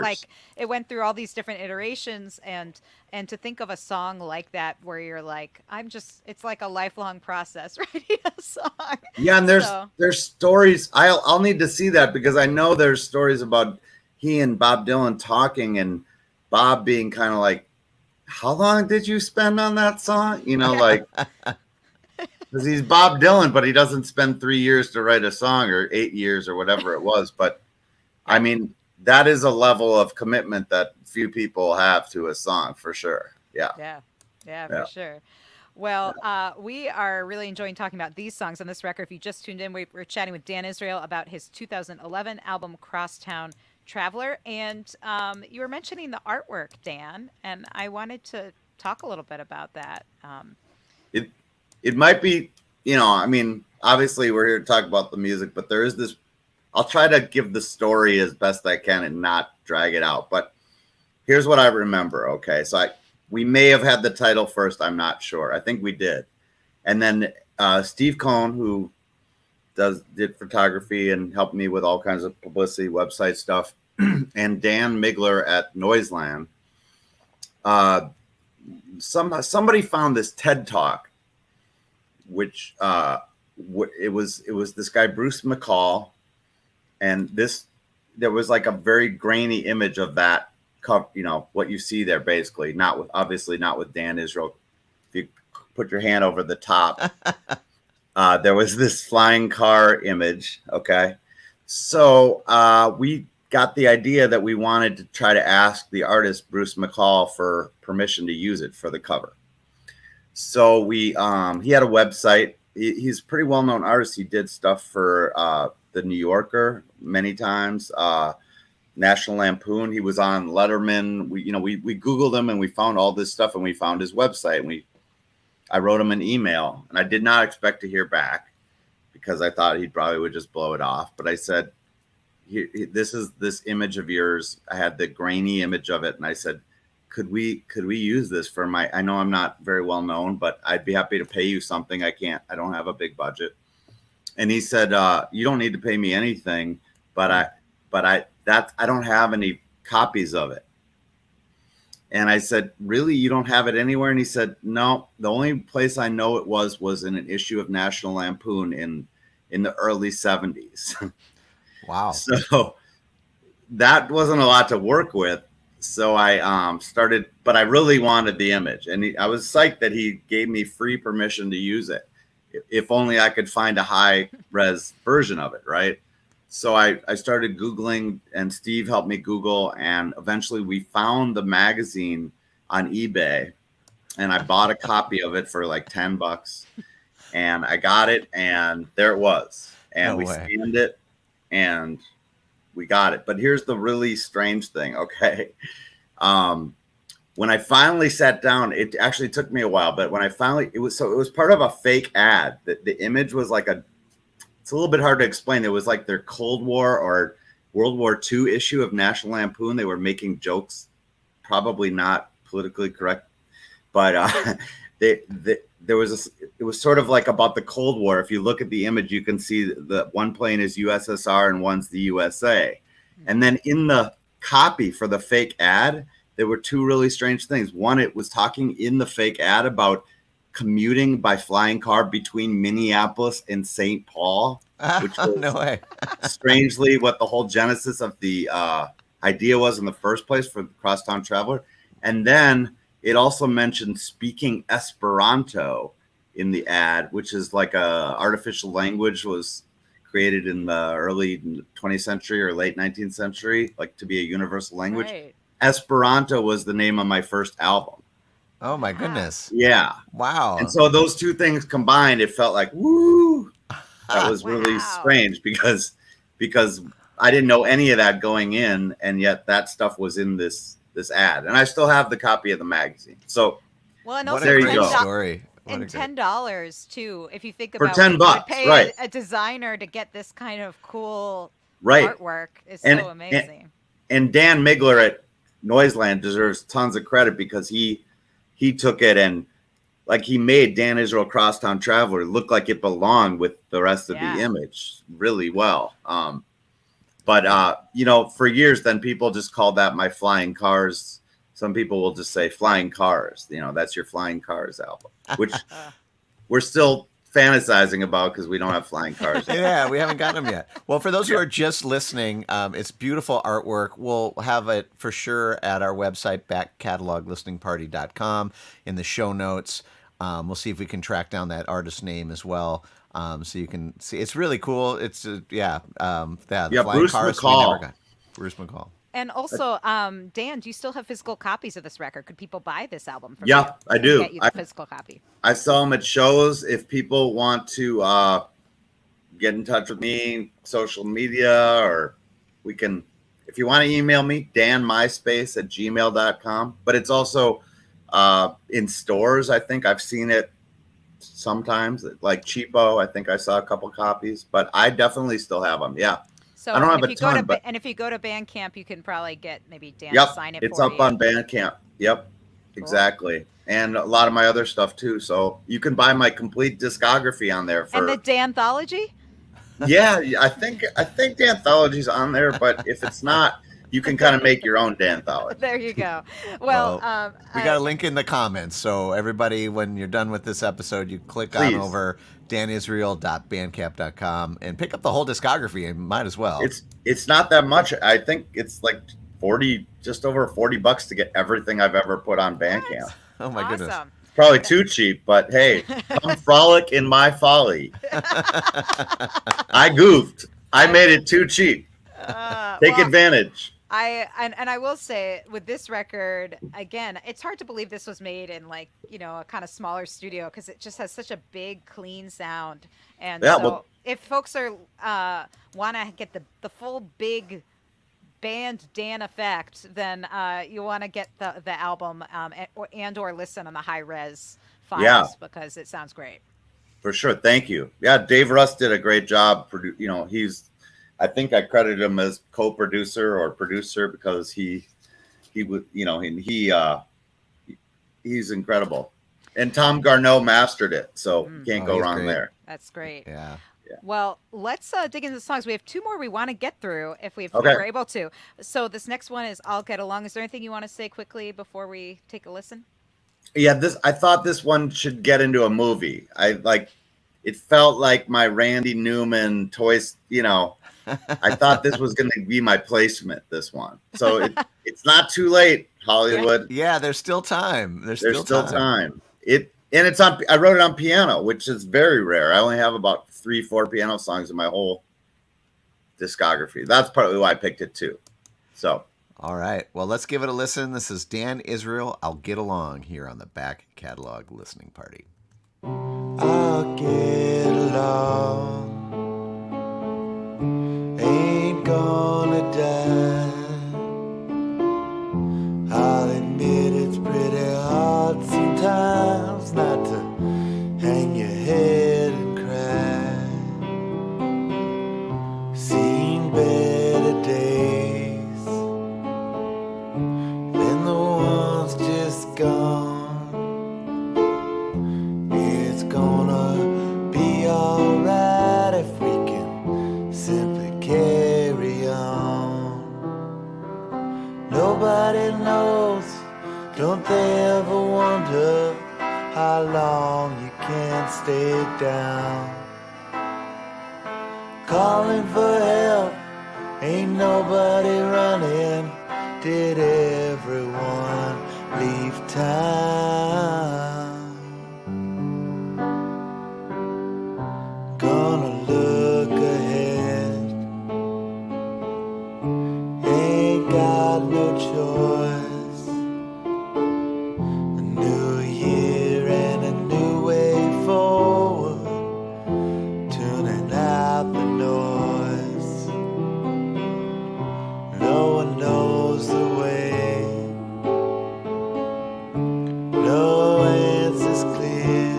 it went through all these different iterations, and to think of a song like that where you're like, it's like a lifelong process writing a song. Yeah. And there's stories. I'll need to see that, because I know there's stories about he and Bob Dylan talking, and Bob being kind of like, how long did you spend on that song? You know, like, because he's Bob Dylan, but he doesn't spend 3 years to write a song, or 8 years, or whatever it was. But I mean, that is a level of commitment that few people have to a song, for sure. Yeah. Yeah, yeah, Yeah. for sure. Well, we are really enjoying talking about these songs on this record. If you just tuned in, we're chatting with Dan Israel about his 2011 album Crosstown Traveler, and you were mentioning the artwork, Dan, and I wanted to talk a little bit about that. It it might be, I mean, obviously we're here to talk about the music, but there is this. I'll try to give the story as best I can and not drag it out. But here's what I remember. Okay, so we may have had the title first. I'm not sure. I think we did, and then Steve Cohn, who did photography and helped me with all kinds of publicity, website stuff, and Dan Migler at Noiseland. Somebody found this TED Talk, which it was this guy Bruce McCall, and there was like a very grainy image of that cover, what you see there, basically obviously not with Dan Israel. If you put your hand over the top, there was this flying car image. Okay, so we got the idea that we wanted to try to ask the artist Bruce McCall for permission to use it for the cover. So he had a website. He's a pretty well-known artist. He did stuff for the New Yorker many times, National Lampoon. He was on Letterman. We Googled him and we found all this stuff, and we found his website, and I wrote him an email, and I did not expect to hear back because I thought he probably would just blow it off. But I said, this is this image of yours. I had the grainy image of it, and I said, could we use this for I know I'm not very well known, but I'd be happy to pay you something. I don't have a big budget. And he said, you don't need to pay me anything, but I don't have any copies of it. And I said, really? You don't have it anywhere? And he said, no, the only place I know it was in an issue of National Lampoon in the early 70s. Wow. So that wasn't a lot to work with. So I started, but I really wanted the image, and I was psyched that he gave me free permission to use it, if only I could find a high res version of it, right? So I started Googling, and Steve helped me Google, and eventually we found the magazine on eBay, and I bought a copy of it for like $10, and I got it, and there it was, and we scanned it, and we got it. But here's the really strange thing. Okay. When I finally sat down, it actually took me a while, but when it was part of a fake ad. The image was like it's a little bit hard to explain. It was like their Cold War or World War II issue of National Lampoon. They were making jokes, probably not politically correct, but it was sort of like about the Cold War. If you look at the image, you can see that one plane is USSR and one's the USA. And then in the copy for the fake ad, there were two really strange things. One, it was talking in the fake ad about commuting by flying car between Minneapolis and St. Paul, which was no way. strangely what the whole genesis of the idea was in the first place for the Crosstown Traveler. And then it also mentioned speaking Esperanto in the ad, which is like a artificial language, was created in the early 20th century or late 19th century, like to be a universal language. Right. Esperanto was the name of my first album. Oh my goodness. Yeah. Wow. And so those two things combined, it felt like, woo, that was really strange because I didn't know any of that going in, and yet that stuff was in this ad, and I still have the copy of the magazine. So, well, and also there you go. Story. And $10 too, if you think for about $10, what you would pay right? A designer to get this kind of cool right. artwork is so amazing. And Dan Migler at Noiseland deserves tons of credit because he took it and like he made Dan Israel Crosstown Traveler look like it belonged with the rest of the image really well. But for years, then people just called that my Flying Cars. Some people will just say Flying Cars. That's your Flying Cars album, which we're still fantasizing about because we don't have flying cars yet. Yeah, we haven't got them yet. Well, for those who are just listening, it's beautiful artwork. We'll have it for sure at our website, backcataloglisteningparty.com, in the show notes. We'll see if we can track down that artist name as well. So you can see, it's really cool. It's the Bruce Cars McCall. Bruce McCall. And also, Dan, do you still have physical copies of this record? Could people buy this album from you? Yeah, I And do. get you the physical copy. I sell them at shows. If people want to get in touch with me, social media, or we can, if you want to email me, danmyspace@gmail.com. But it's also in stores. I think I've seen it sometimes, like Cheapo. I think I saw a couple copies, but I definitely still have them. Yeah. So I don't have if a you ton, go to but and if you go to Bandcamp, you can probably get maybe Dan yep, to sign it it's for up you. on Bandcamp. Yep, exactly. And a lot of my other stuff too. So you can buy my complete discography on there for. And the Danthology? Yeah, I think the anthology's on there, but if it's not, you can kind of make your own Danthology. There you go. Well, we got a link in the comments, so everybody, when you're done with this episode, you click on Please. over danisrael.bandcamp.com and pick up the whole discography. And might as well. It's not that much. I think it's like just over $40 to get everything I've ever put on Bandcamp. Oh my goodness. awesome. Probably too cheap, but hey, come frolic in my folly. I goofed. I made it too cheap. Take advantage. I will say with this record, again, it's hard to believe this was made in like, a kind of smaller studio because it just has such a big, clean sound. And Yeah, so well- if folks are want to get the full big band Dan effect, then you want to get the album or listen on the high res files Yeah. because it sounds great. For sure. Thank you. Yeah, Dave Russ did a great job. I think I credit him as co-producer or producer because he would, he's incredible. And Tom Garneau mastered it, so can't go he's wrong great. there. That's great. Yeah. Well, let's dig into the songs. We have two more we want to get through if Okay. we're able to. So this next one is I'll Get Along. Is there anything you want to say quickly before we take a listen? Yeah, I thought this one should get into a movie. It felt like my Randy Newman toys, I thought this was going to be my placement, this one. So it's not too late, Hollywood. Yeah, there's still time. There's still time. I wrote it on piano, which is very rare. I only have about 3-4 piano songs in my whole discography. That's partly why I picked it too. So, all right. Well, let's give it a listen. This is Dan Israel. I'll Get Along here on the Back Catalog Listening Party. I'll get along, ain't gonna die. I'll admit it's pretty hard sometimes not to hang your head and cry. Seen better days than the ones just gone. It's gonna be alright if we can simply carry on. Nobody knows, don't they ever wonder how long you can't stay down. Calling for help, ain't nobody running. Did everyone leave town? Gonna look ahead, ain't got no choice. A new year and a new way forward, tuning out the noise. No one knows the way, no answer's clear.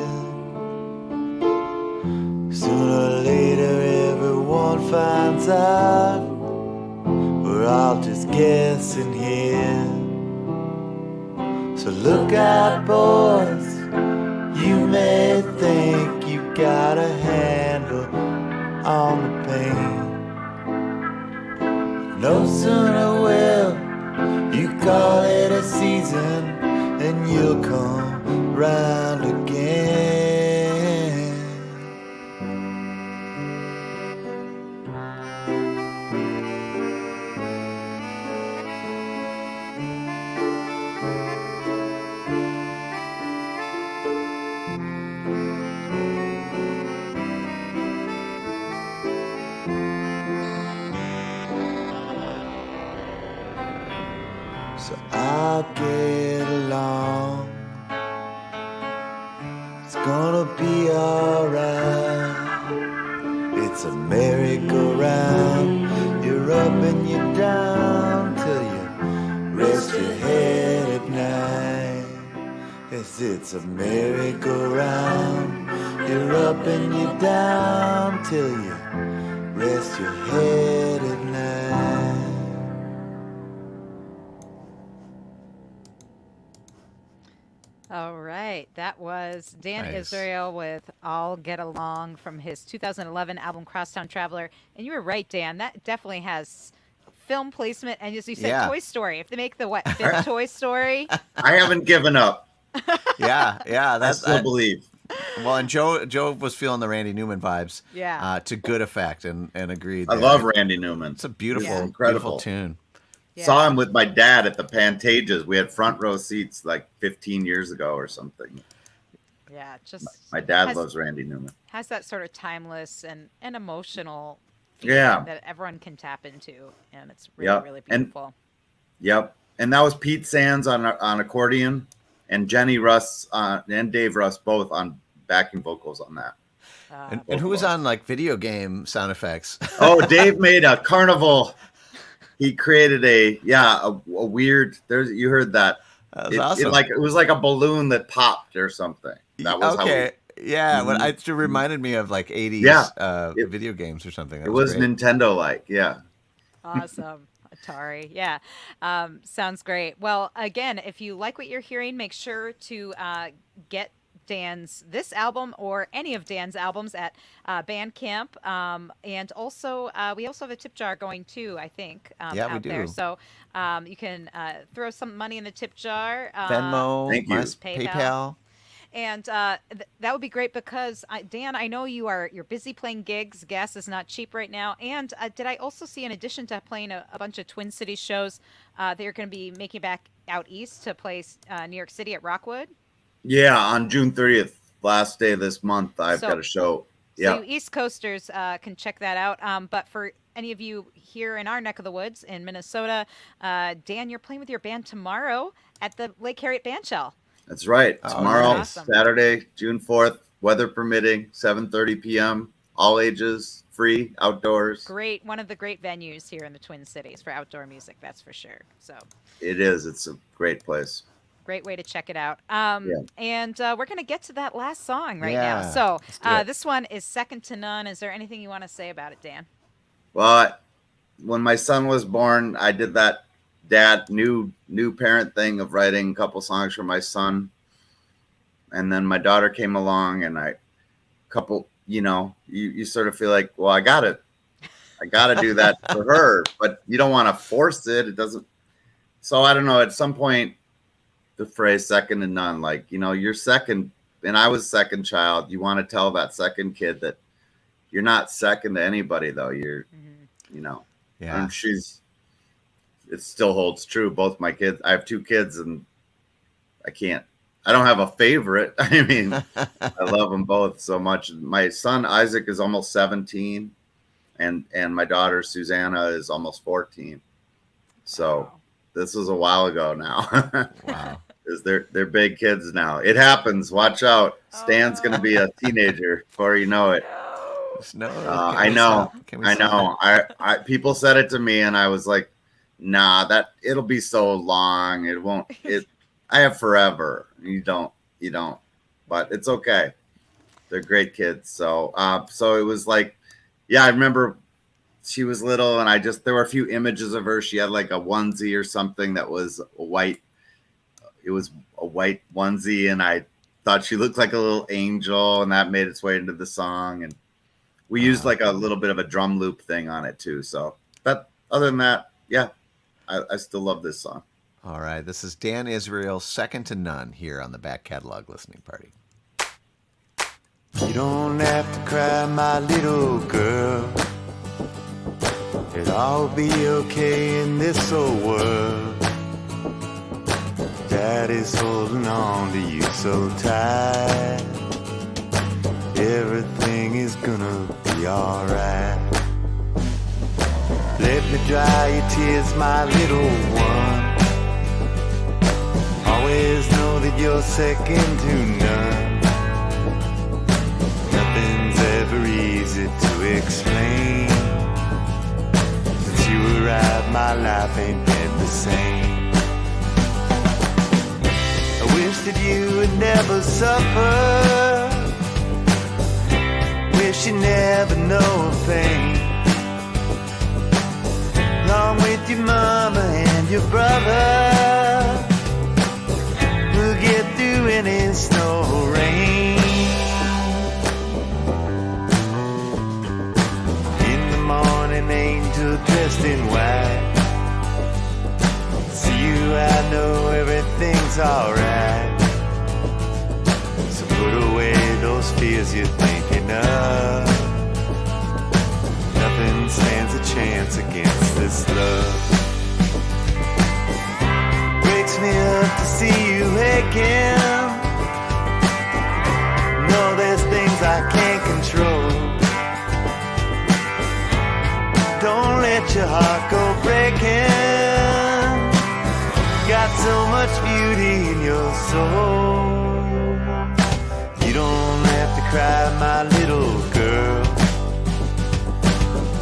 Sooner or later everyone finds out we're all just guessing here. So look out, boys, you may think you got a handle on the pain. No sooner will you call it a season and you'll come round again. so I'll get along. It's gonna be alright. It's a merry-go-round. You're up and you're down till you rest your head at night. Yes, it's a merry-go-round. You're up and you're down till you rest your head at night. All right, that was Dan Nice. Israel with "I'll Get Along" from his 2011 album Crosstown Traveler. And you were right, Dan. That definitely has film placement, and as you said, Yeah. Toy Story. If they make the fifth Toy Story, I haven't given up. Yeah, I that's still believe. well. And Joe was feeling the Randy Newman vibes. Yeah. To good effect, and agreed. I there. love Randy Newman. It's a beautiful, Yeah. Incredible. beautiful tune. Yeah. Saw him with my dad at the Pantages. We had front row seats like 15 years ago or something. yeah, just My dad has, loves Randy Newman. has that sort of timeless and emotional Yeah. feeling that everyone can tap into, and it's really, Yep. really And- beautiful. Yep. And that was Pete Sands on accordion, and Jenny Russ and Dave Russ both on backing vocals on that. And who was on like video game sound effects? Oh, Dave made a carnival. He created a weird. You heard that? That was awesome. It was like a balloon that popped or something. That was okay. Yeah, well, Mhm. it reminded me of like 80s Yeah. video games or something. That it was great. Nintendo-like. Yeah. Awesome. Atari. Yeah. Sounds great. Well, again, if you like what you're hearing, make sure to get this album or any of Dan's albums at Bandcamp. And also, we also have a tip jar going too, I think, Yeah, we out there. do. So you can throw some money in the tip jar. Venmo, Thank you. PayPal. And that would be great because Dan, I know you're busy playing gigs. Gas is not cheap right now. And did I also see, in addition to playing a bunch of Twin Cities shows, they're going to be making back out east to play New York City at Rockwood? Yeah. On June 30th, last day of this month, I've So- got a show. So Yeah. you East Coasters can check that out. But for any of you here in our neck of the woods in Minnesota, Dan, you're playing with your band tomorrow at the Lake Harriet Bandshell. That's right. Oh, Tomorrow, nice. Saturday, June 4th, weather permitting, 7:30 p.m. All ages, free, outdoors. Great, one of the great venues here in the Twin Cities for outdoor music, that's for sure. So It is. It's a great place. great way to check it out. Yeah. And we're going to get to that last song right now. Yeah, So let's do it. this one is Second to None. Is there anything you want to say about it, Dan? Well, when my son was born, I did that new parent thing of writing a couple songs for my son. And then my daughter came along, and you sort of feel like, well, I got to do that for her, but you don't want to force it. It doesn't. So I don't know. At some point, the phrase second to none, like, you're second, and I was second child. You want to tell that second kid that you're not second to anybody, though. You're, Yeah. and it still holds true. Both my kids, I have two kids, and I don't have a favorite. I mean, I love them both so much. My son, Isaac, is almost 17, and my daughter, Susanna, is almost 14. So Wow. this was a while ago now. Wow. Because they're big kids now. It happens. Watch out. Stan's going to be a teenager before you know it. No, I know. I know. I people said it to me, and I was like, nah, it'll be so long. It won't. I have forever. You don't. But it's okay. They're great kids. So it was like, yeah, I remember she was little, and there were a few images of her. She had like a onesie or something that was white. It was a white onesie, and I thought she looked like a little angel, and that made its way into the song. And we used like a little bit of a drum loop thing on it too. So, but other than that, yeah, I still love this song. All right. This is Dan Israel, Second to None, here on the Back Catalog Listening Party. You don't have to cry, my little girl. It'll all be okay in this old world. Daddy's holding on to you so tight. Everything is gonna be alright. Let me dry your tears, my little one. that you're second to none. Nothing's ever easy to explain. Since you arrived, my life ain't been the same. I wish that you would never suffer. Wish you never know pain. Along with your mama and your brother, we'll get through any snow or rain. In the morning, angel dressed in white. See you, I know everything's alright. So put away those fears you're thinking of. Nothing stands a chance against this love. Wakes me up to see you again. No, there's things I can't control. Don't let your heart go breaking. Got so much beauty in your soul. You don't have to cry, my little girl.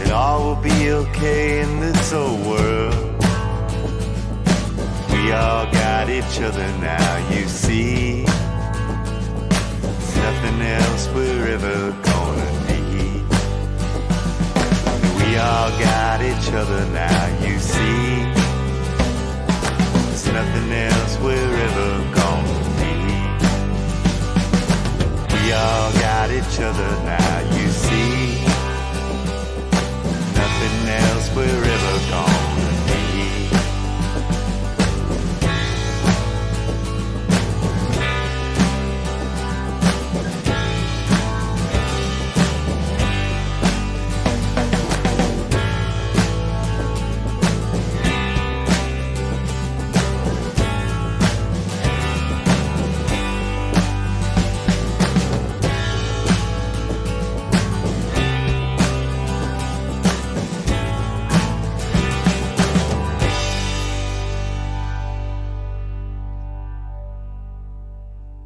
It all will be okay in this old world. We all got each other now, you see. There's nothing else we're ever gonna need. We all got each other now, you see. There's nothing else we're ever gonna need. We all got each other now, you see. Nothing else we're ever gonna need.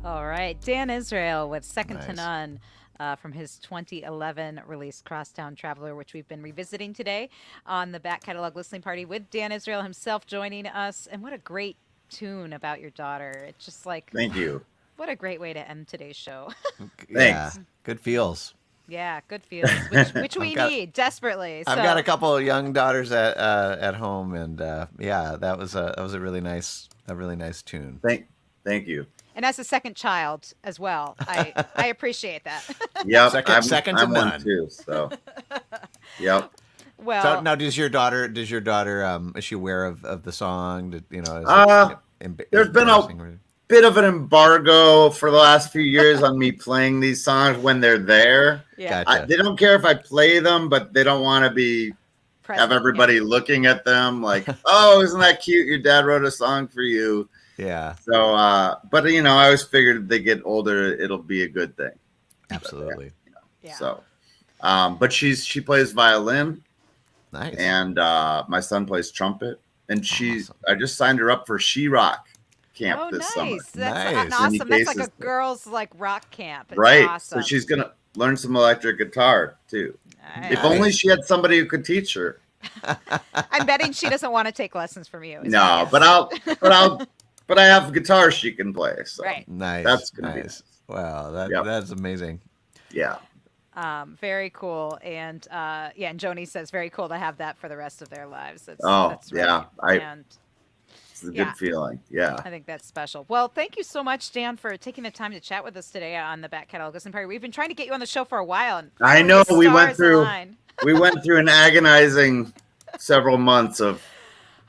All right, Dan Israel with Second to Nice. None from his 2011 release Crosstown Traveler, which we've been revisiting today on the back catalog listening party with Dan Israel himself joining us. And what a great tune about your daughter. It's just like, Thank you. what a great way to end today's show. Yeah, Thanks. good feels. Yeah, good feels, which we need desperately. I've So- got a couple of young daughters at home, and yeah, that was a really nice tune. Thank you. And as a second child as well, I appreciate that. Yep. Second to I'm one none. too. So. Yep. Well, So now, does your daughter is she aware of the song? Is There's been a bit of an embargo for the last few years on me playing these songs when they're there. yeah, Gotcha. They don't care if I play them, but they don't want to be present, have everybody looking at them like, oh, isn't that cute? Your dad wrote a song for you. Yeah, So, but I always figured if they get older, it'll be a good thing. absolutely. Yeah. So, but she plays violin, Nice. and my son plays trumpet, and Awesome. I just signed her up for She Rock camp Oh, this nice. summer. That's Nice. awesome. That's like a Cases. girls like rock camp. It's Right. Awesome. So she's gonna learn some electric guitar too. Nice. If only she had somebody who could teach her. I'm betting she doesn't want to take lessons from you. is my No, guess. but I have guitar she can play. So Right. Nice. That's gonna be nice. Wow, Yep. that's amazing. yeah. Very cool. And yeah, and Joni says very cool to have that for the rest of their lives. That's, Oh, that's yeah. And It's a Yeah. good feeling. Yeah. I think that's special. Well, thank you so much, Dan, for taking the time to chat with us today on the Back Catalog Listening Party. We've been trying to get you on the show for a while. And I finally know, the we went stars through- aligned. We went through an agonizing several months of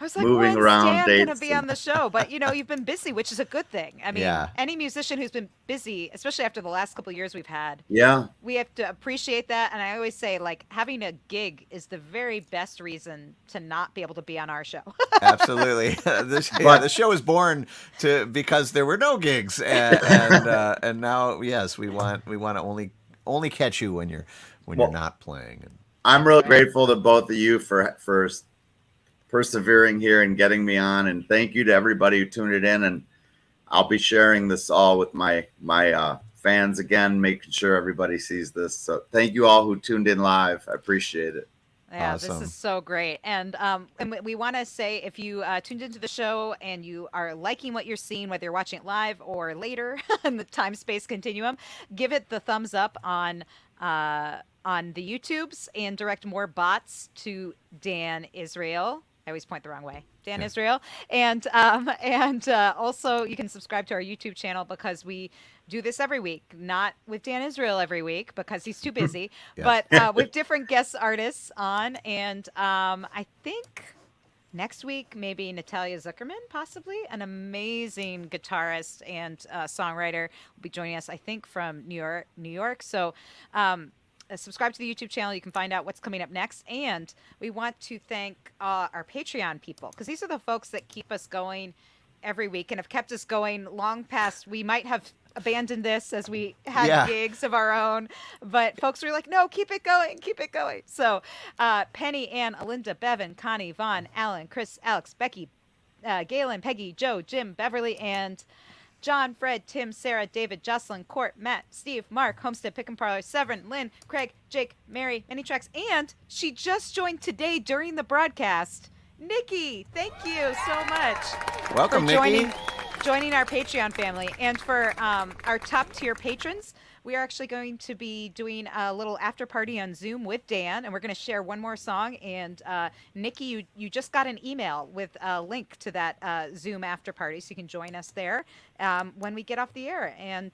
I was like, moving when's around Dan going to dates be and- on the show? But, you've been busy, which is a good thing. I mean, Yeah. any musician who's been busy, especially after the last couple of years we've had, yeah. we have to appreciate that. And I always say, like, having a gig is the very best reason to not be able to be on our show. Absolutely. The show was born because there were no gigs, and now yes, we want to only catch you when you're Well, not playing. I'm really grateful to both of you for persevering here and getting me on, and thank you to everybody who tuned it in. And I'll be sharing this all with my fans again, making sure everybody sees this. So thank you all who tuned in live. I appreciate it. Yeah, this Awesome. is so great. And we want to say if you tuned into the show and you are liking what you're seeing, whether you're watching it live or later in the time space continuum, give it the thumbs up on the YouTubes and direct more bots to Dan Israel. I always point the wrong way. Dan Israel. And also you can subscribe to our YouTube channel because we do this every week, not with Dan Israel every week because he's too busy, Yes. but with different guest artists on. And I think next week, maybe Natalia Zuckerman, possibly an amazing guitarist and songwriter, will be joining us, I think, from New York. So subscribe to the YouTube channel. You can find out what's coming up next. And we want to thank our Patreon people because these are the folks that keep us going every week and have kept us going long past. We might have abandoned this as we had gigs of our own, but folks were like, no, keep it going, keep it going. So Penny, Ann, Alinda, Bevan, Connie, Vaughn, Alan, Chris, Alex, Becky, Galen, Peggy, Joe, Jim, Beverly, and John, Fred, Tim, Sarah, David, Jocelyn, Court, Matt, Steve, Mark, Homestead, Pick and Parlor, Severin, Lynn, Craig, Jake, Mary, Many Tracks, and she just joined today during the broadcast, Nikki. Thank you so much. Welcome, for Nikki. Joining our Patreon family. And for our top tier patrons, we are actually going to be doing a little after party on Zoom with Dan, and we're going to share one more song. And Nikki, you just got an email with a link to that Zoom after party, so you can join us there when we get off the air. And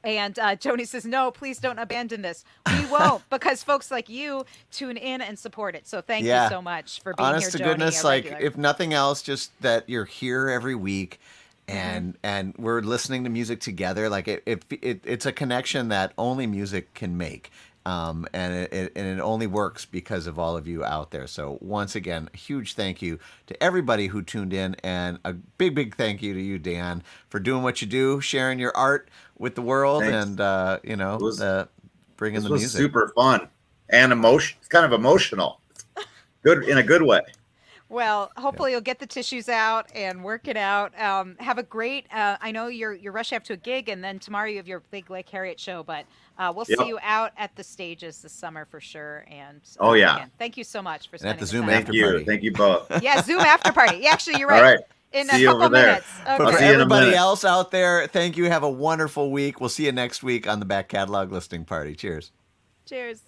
Joni says, no, please don't abandon this. We won't, because folks like you tune in and support it. So thank you so much for being Honest here, to Joni, goodness, a like regular. if nothing else, just that you're here every week and we're listening to music together. Like it's a connection that only music can make. And it only works because of all of you out there. So once again, a huge thank you to everybody who tuned in, and a big thank you to you, Dan, for doing what you do, sharing your art with the world. Thanks. And bringing the music. This was super fun and it's kind of emotional. Good in a good way. Well, hopefully you'll get the tissues out and work it out. Have a great, I know you're rushing up to a gig, and then tomorrow you have your big Lake Harriet show, but we'll see you out at the stages this summer for sure. And again, thank you so much for spending at the Zoom time. after party. Thank you both. Yeah, Zoom after party. Yeah, actually, you're right. All right. In See a you couple over there. minutes. Okay. But for see you in a everybody minute. else out there, thank you. Have a wonderful week. We'll see you next week on the Back Catalog Listing Party. Cheers. Cheers.